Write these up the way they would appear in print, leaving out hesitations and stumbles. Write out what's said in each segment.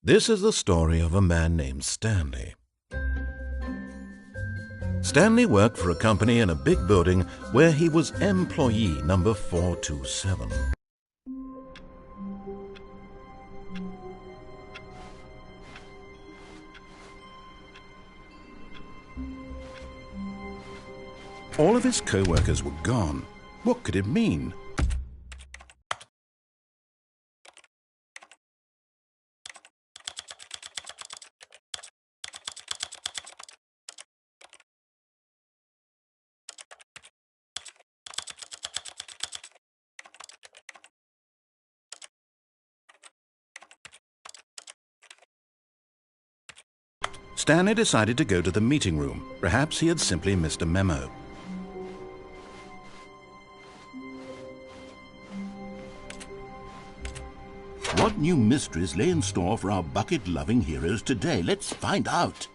This is the story of a man named Stanley. Stanley worked for a company in a big building where he was employee number 427. All of his co-workers were gone. What could it mean? Stanley decided to go to the meeting room. Perhaps he had simply missed a memo. What new mysteries lay in store for our bucket-loving heroes today? Let's find out.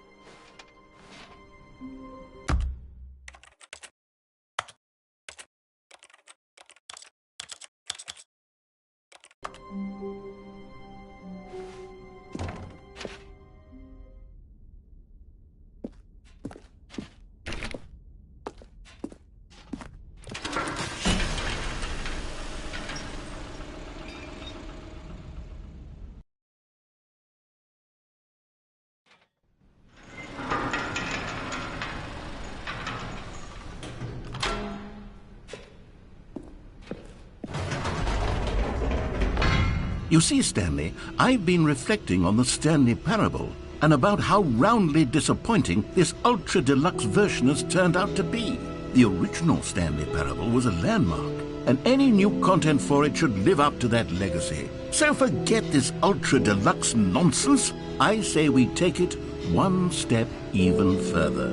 You see, Stanley, I've been reflecting on the Stanley parable and about how roundly disappointing this ultra-deluxe version has turned out to be. The original Stanley parable was a landmark, and any new content for it should live up to that legacy. So forget this ultra-deluxe nonsense. I say we take it one step even further.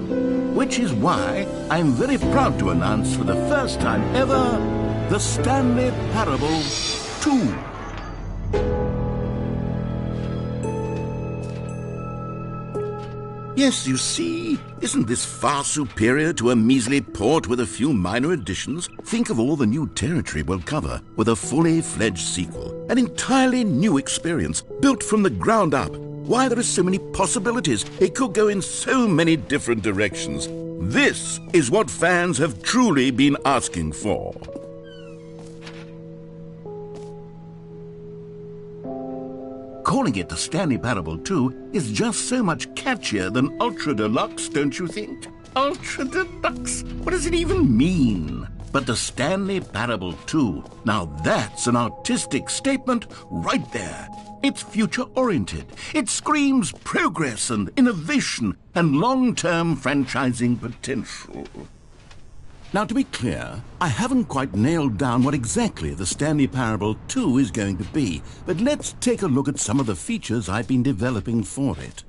Which is why I'm very proud to announce for the first time ever, the Stanley Parable 2. Yes, you see, isn't this far superior to a measly port with a few minor additions? Think of all the new territory we'll cover with a fully fledged sequel. An entirely new experience, built from the ground up. Why, there are so many possibilities. It could go in so many different directions. This is what fans have truly been asking for. Calling it the Stanley Parable 2 is just so much catchier than Ultra Deluxe, don't you think? Ultra Deluxe? What does it even mean? But the Stanley Parable 2, now that's an artistic statement right there. It's future-oriented. It screams progress and innovation and long-term franchising potential. Now, to be clear, I haven't quite nailed down what exactly the Stanley Parable 2 is going to be, but let's take a look at some of the features I've been developing for it.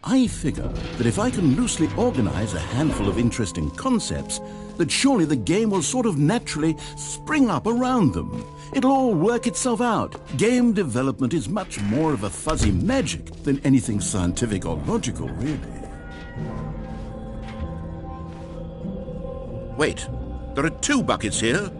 I figure that if I can loosely organize a handful of interesting concepts, that surely the game will sort of naturally spring up around them. It'll all work itself out. Game development is much more of a fuzzy magic than anything scientific or logical, really. Wait, there are 2 buckets here?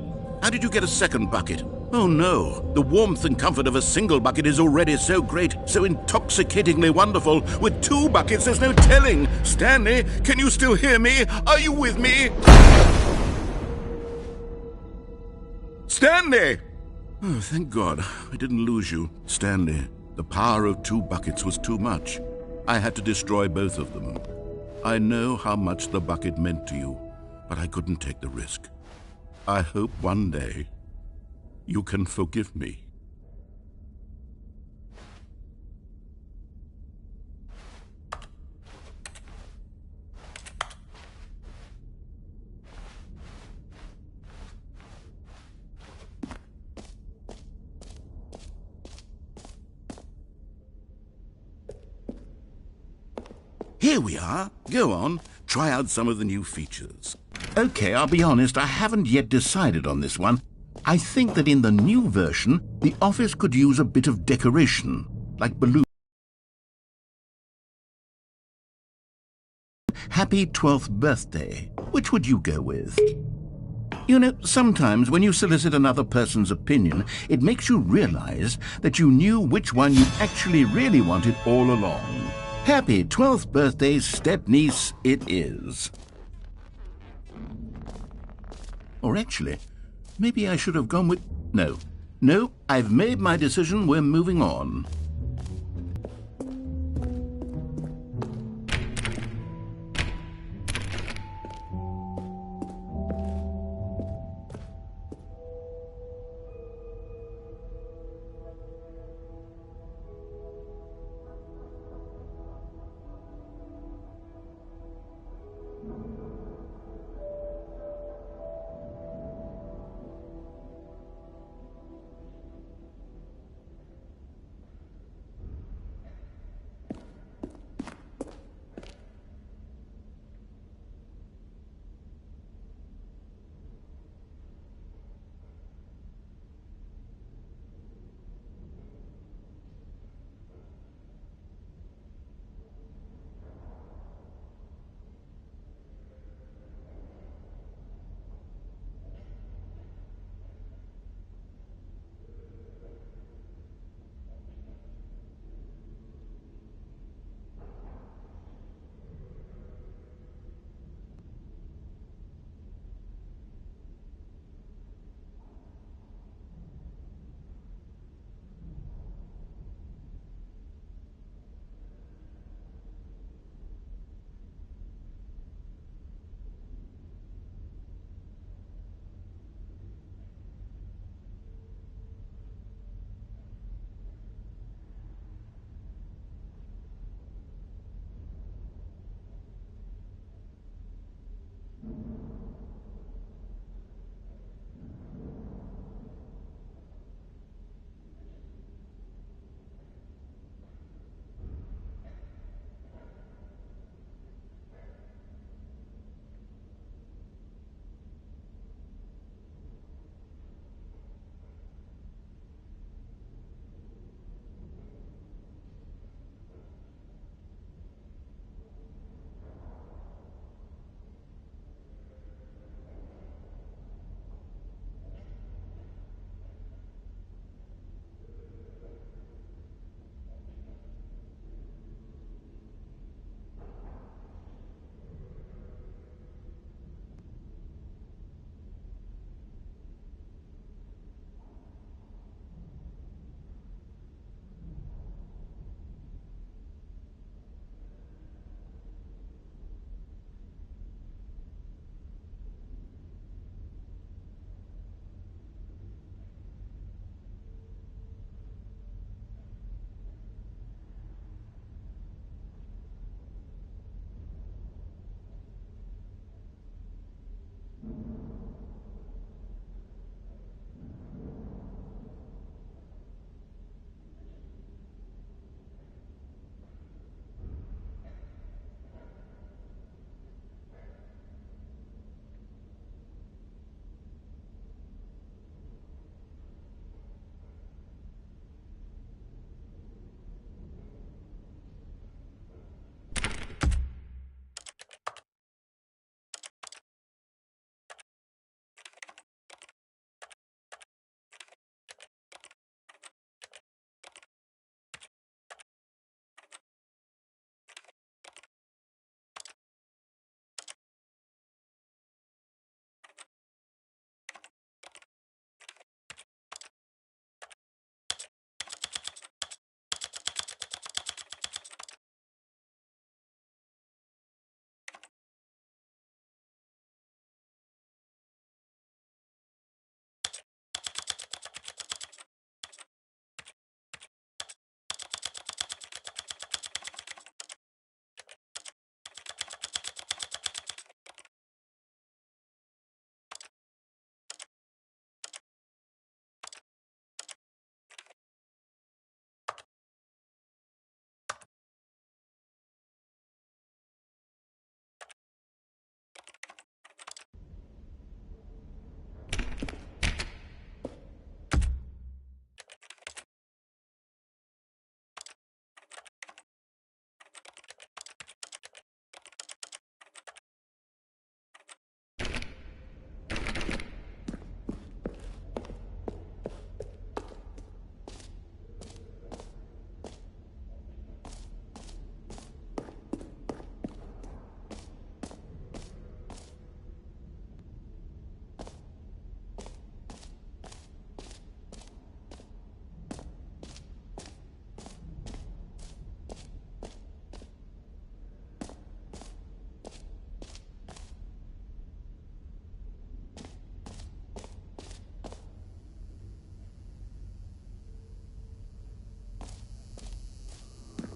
How did you get a second bucket? Oh no, the warmth and comfort of a single bucket is already so great, so intoxicatingly wonderful. With 2 buckets, there's no telling. Stanley, can you still hear me? Are you with me? Stanley! Oh, thank God, I didn't lose you. Stanley, the power of 2 buckets was too much. I had to destroy both of them. I know how much the bucket meant to you, but I couldn't take the risk. I hope one day you can forgive me. Here we are. Go on, try out some of the new features. Okay, I'll be honest, I haven't yet decided on this one. I think that in the new version, the office could use a bit of decoration, like balloons. Happy 12th birthday. Which would you go with? You know, sometimes when you solicit another person's opinion, it makes you realize that you knew which one you actually really wanted all along. Happy 12th birthday, step-niece, it is. Or actually, maybe I should have gone with... No, I've made my decision, we're moving on.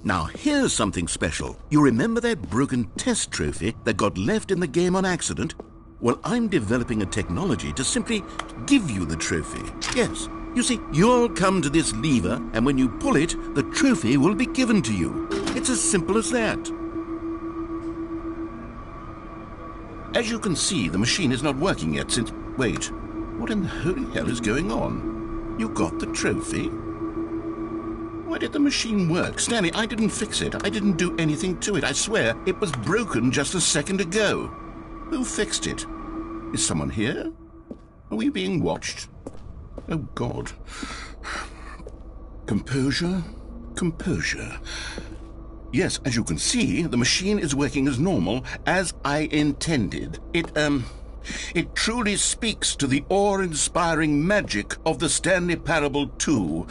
Now here's something special. You remember that broken test trophy that got left in the game on accident? Well, I'm developing a technology to simply give you the trophy. Yes. You see, you'll come to this lever, and when you pull it, the trophy will be given to you. It's as simple as that. As you can see, the machine is not working yet since... Wait, what in the holy hell is going on? You got the trophy? Why did the machine work? Stanley, I didn't fix it. I didn't do anything to it. I swear, it was broken just a second ago. Who fixed it? Is someone here? Are we being watched? Oh, God. Composure, composure. Yes, as you can see, the machine is working as normal, as I intended. It truly speaks to the awe-inspiring magic of the Stanley Parable 2.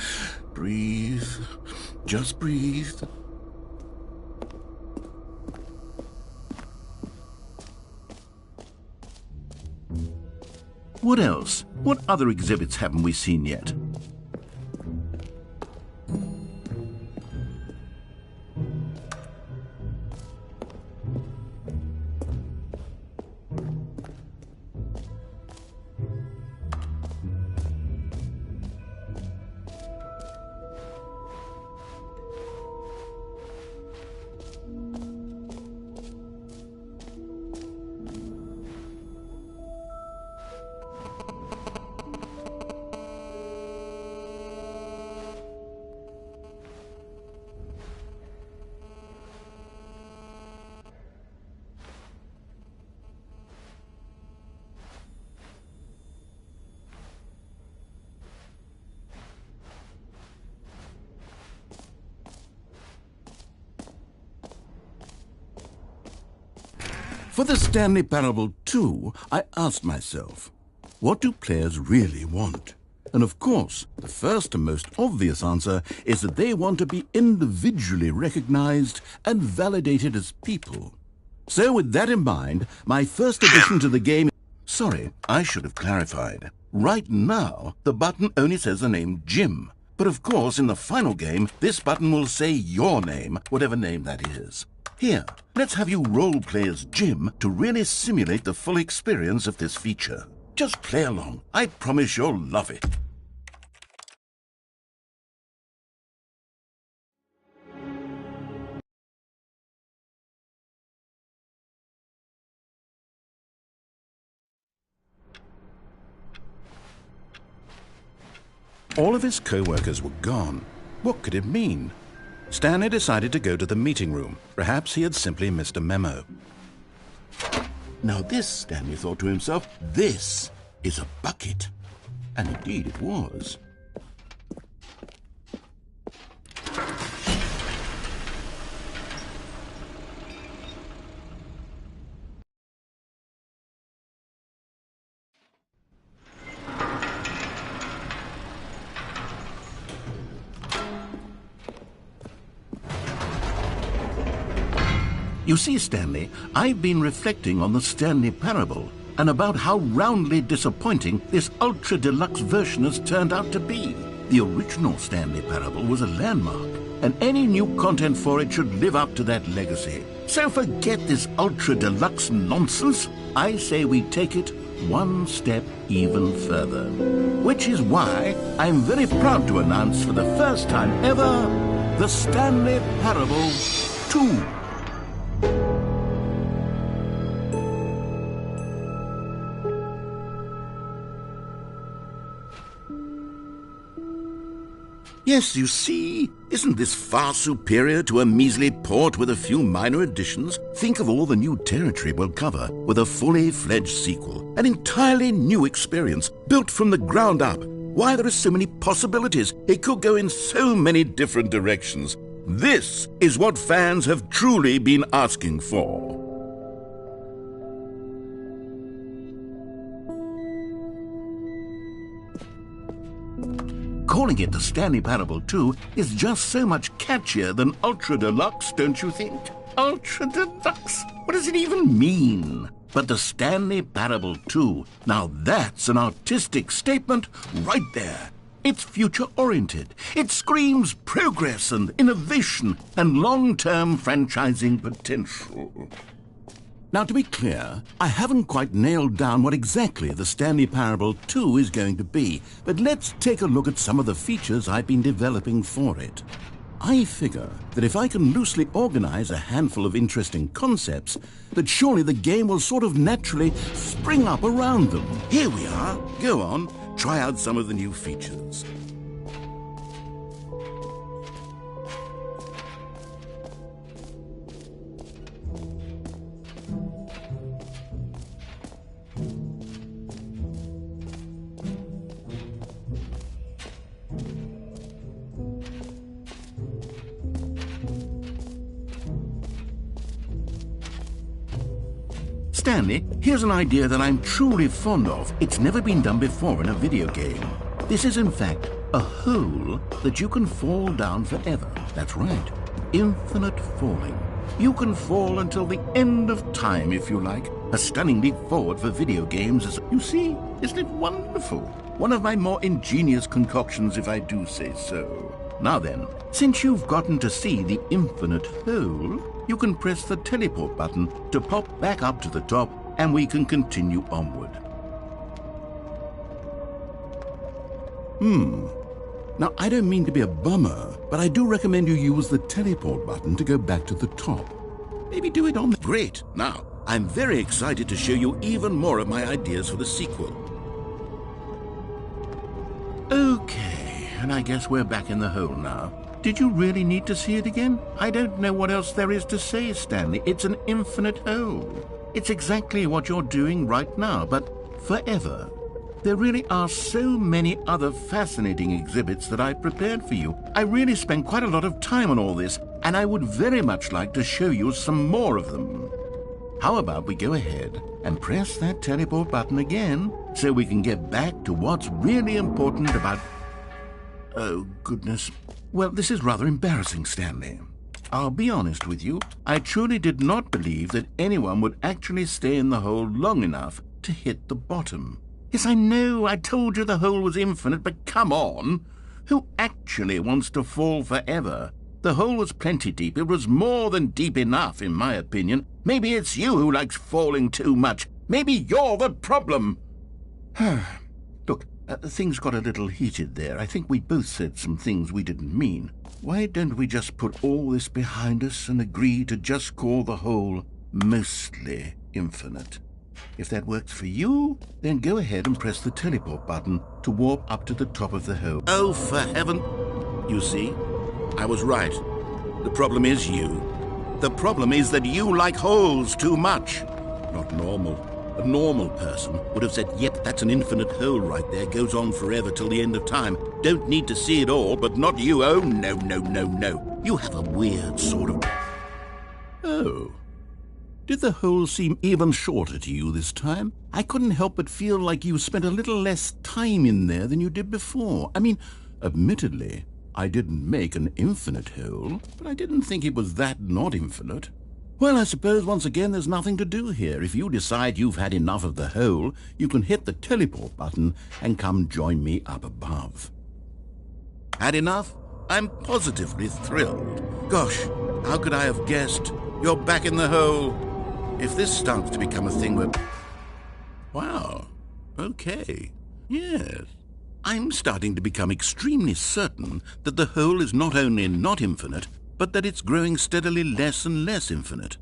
Breathe. Just breathe. What else? What other exhibits haven't we seen yet? For the Stanley Parable 2, I asked myself, what do players really want? And of course, the first and most obvious answer is that they want to be individually recognized and validated as people. So with that in mind, my first addition to the game... Sorry, I should have clarified. Right now, the button only says the name Jim. But of course, in the final game, this button will say your name, whatever name that is. Here, let's have you role-play as Jim to really simulate the full experience of this feature. Just play along. I promise you'll love it. All of his co-workers were gone. What could it mean? Stanley decided to go to the meeting room. Perhaps he had simply missed a memo. Now this, Stanley thought to himself, this is a bucket. And indeed it was. You see, Stanley, I've been reflecting on the Stanley Parable and about how roundly disappointing this Ultra Deluxe version has turned out to be. The original Stanley Parable was a landmark, and any new content for it should live up to that legacy. So forget this Ultra Deluxe nonsense. I say we take it one step even further. Which is why I'm very proud to announce for the first time ever, the Stanley Parable 2. Yes, you see, isn't this far superior to a measly port with a few minor additions? Think of all the new territory we'll cover with a fully fledged sequel. An entirely new experience, built from the ground up. Why, there are so many possibilities. It could go in so many different directions. This is what fans have truly been asking for. Calling it the Stanley Parable 2 is just so much catchier than Ultra Deluxe, don't you think? Ultra Deluxe? What does it even mean? But the Stanley Parable 2, now that's an artistic statement right there. It's future-oriented. It screams progress and innovation and long-term franchising potential. Now, to be clear, I haven't quite nailed down what exactly the Stanley Parable 2 is going to be, but let's take a look at some of the features I've been developing for it. I figure that if I can loosely organize a handful of interesting concepts, that surely the game will sort of naturally spring up around them. Here we are. Go on, try out some of the new features. Stanley, here's an idea that I'm truly fond of. It's never been done before in a video game. This is, in fact, a hole that you can fall down forever. That's right. Infinite falling. You can fall until the end of time, if you like. A stunning leap forward for video games, as you see. Isn't it wonderful? One of my more ingenious concoctions, if I do say so. Now then, since you've gotten to see the infinite hole, you can press the teleport button to pop back up to the top, and we can continue onward. Now, I don't mean to be a bummer, but I do recommend you use the teleport button to go back to the top. Maybe do it on the... Great. Now, I'm very excited to show you even more of my ideas for the sequel. Okay, and I guess we're back in the hole now. Did you really need to see it again? I don't know what else there is to say, Stanley. It's an infinite hole. It's exactly what you're doing right now, but forever. There really are so many other fascinating exhibits that I prepared for you. I really spent quite a lot of time on all this, and I would very much like to show you some more of them. How about we go ahead and press that teleport button again so we can get back to what's really important about... Oh, goodness. Well, this is rather embarrassing, Stanley. I'll be honest with you. I truly did not believe that anyone would actually stay in the hole long enough to hit the bottom. Yes, I know, I told you the hole was infinite, but come on. Who actually wants to fall forever? The hole was plenty deep. It was more than deep enough, in my opinion. Maybe it's you who likes falling too much. Maybe you're the problem. Look, things got a little heated there. I think we both said some things we didn't mean. Why don't we just put all this behind us and agree to just call the hole mostly infinite? If that works for you, then go ahead and press the teleport button to warp up to the top of the hole. Oh, for heaven... You see, I was right. The problem is you. The problem is that you like holes too much. Not normal. A normal person would have said, yep, that's an infinite hole right there, goes on forever till the end of time. Don't need to see it all, but not you. Oh, no, no, no, no. You have a weird sort of... Oh. Did the hole seem even shorter to you this time? I couldn't help but feel like you spent a little less time in there than you did before. I mean, admittedly, I didn't make an infinite hole, but I didn't think it was that not infinite. Well, I suppose once again there's nothing to do here. If you decide you've had enough of the hole, you can hit the teleport button and come join me up above. Had enough? I'm positively thrilled. Gosh, how could I have guessed? You're back in the hole. If this starts to become a thing where... Wow. Okay. Yes. I'm starting to become extremely certain that the hole is not only not infinite, but that it's growing steadily less and less infinite.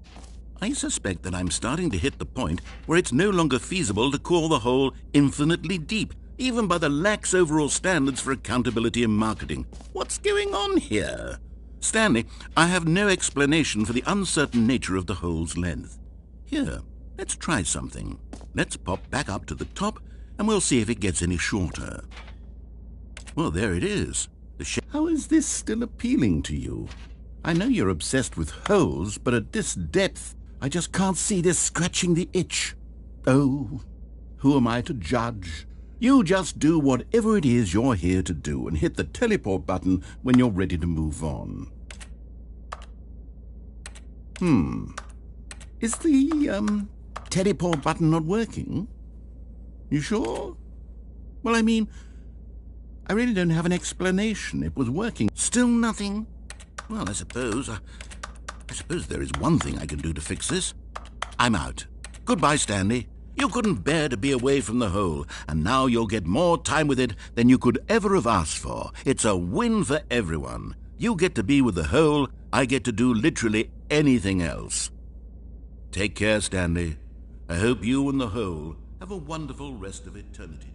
I suspect that I'm starting to hit the point where it's no longer feasible to call the hole infinitely deep, even by the lax overall standards for accountability and marketing. What's going on here? Stanley, I have no explanation for the uncertain nature of the hole's length. Here, let's try something. Let's pop back up to the top, and we'll see if it gets any shorter. Well, there it is. How is this still appealing to you? I know you're obsessed with holes, but at this depth, I just can't see this scratching the itch. Oh, who am I to judge? You just do whatever it is you're here to do and hit the teleport button when you're ready to move on. Is the, teleport button not working? You sure? Well, I mean, I really don't have an explanation. It was working. Still nothing? Well, I suppose there is one thing I can do to fix this. I'm out. Goodbye, Stanley. You couldn't bear to be away from the hole, and now you'll get more time with it than you could ever have asked for. It's a win for everyone. You get to be with the hole, I get to do literally anything else. Take care, Stanley. I hope you and the hole have a wonderful rest of eternity together.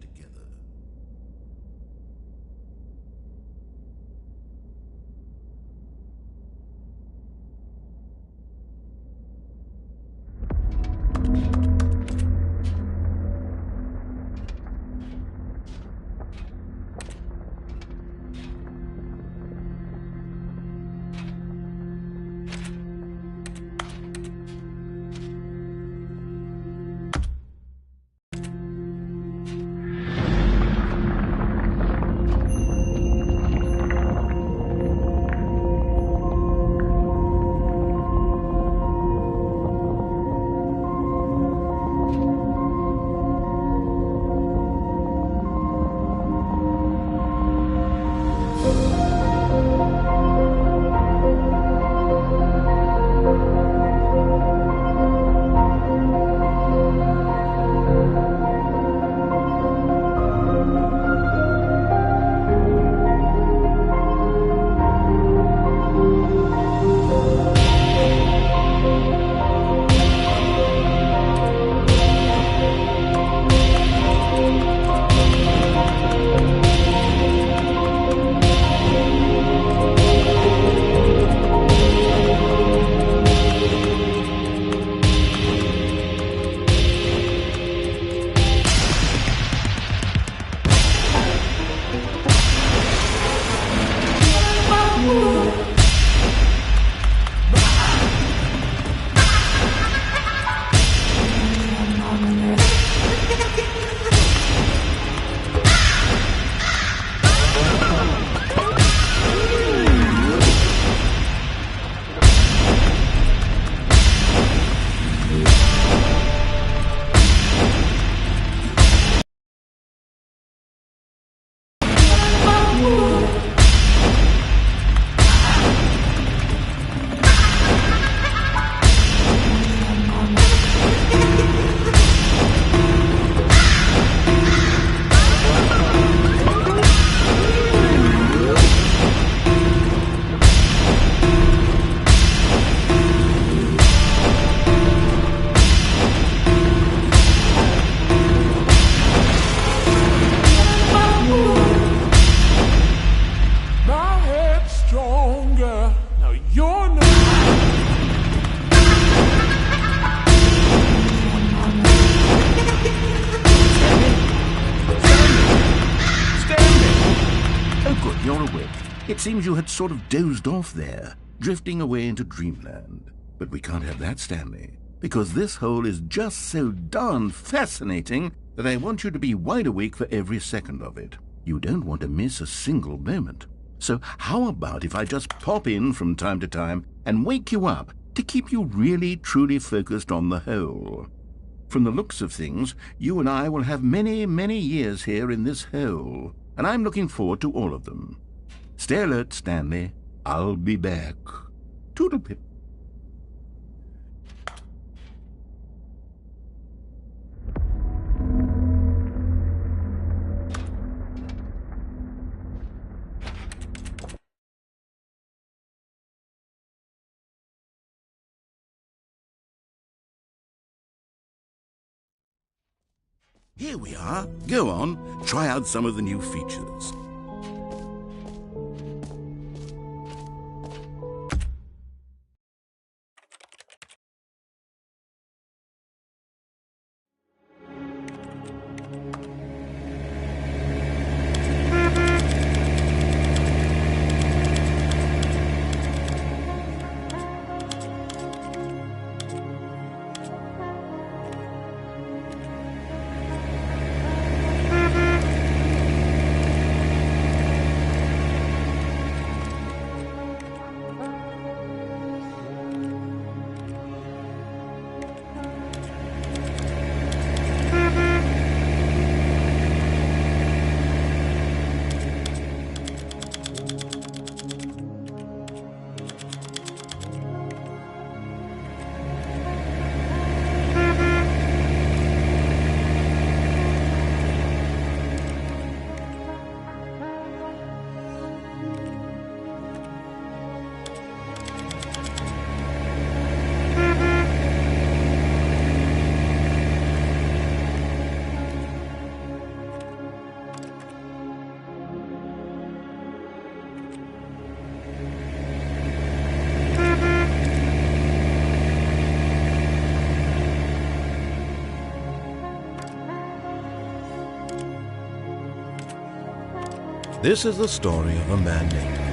It seems you had sort of dozed off there, drifting away into dreamland. But we can't have that, Stanley, because this hole is just so darn fascinating that I want you to be wide awake for every second of it. You don't want to miss a single moment. So how about if I just pop in from time to time and wake you up to keep you really, truly focused on the hole? From the looks of things, you and I will have many, many years here in this hole, and I'm looking forward to all of them. Stay alert, Stanley. I'll be back. Toodle-pip. Here we are. Go on, try out some of the new features. This is the story of a man named...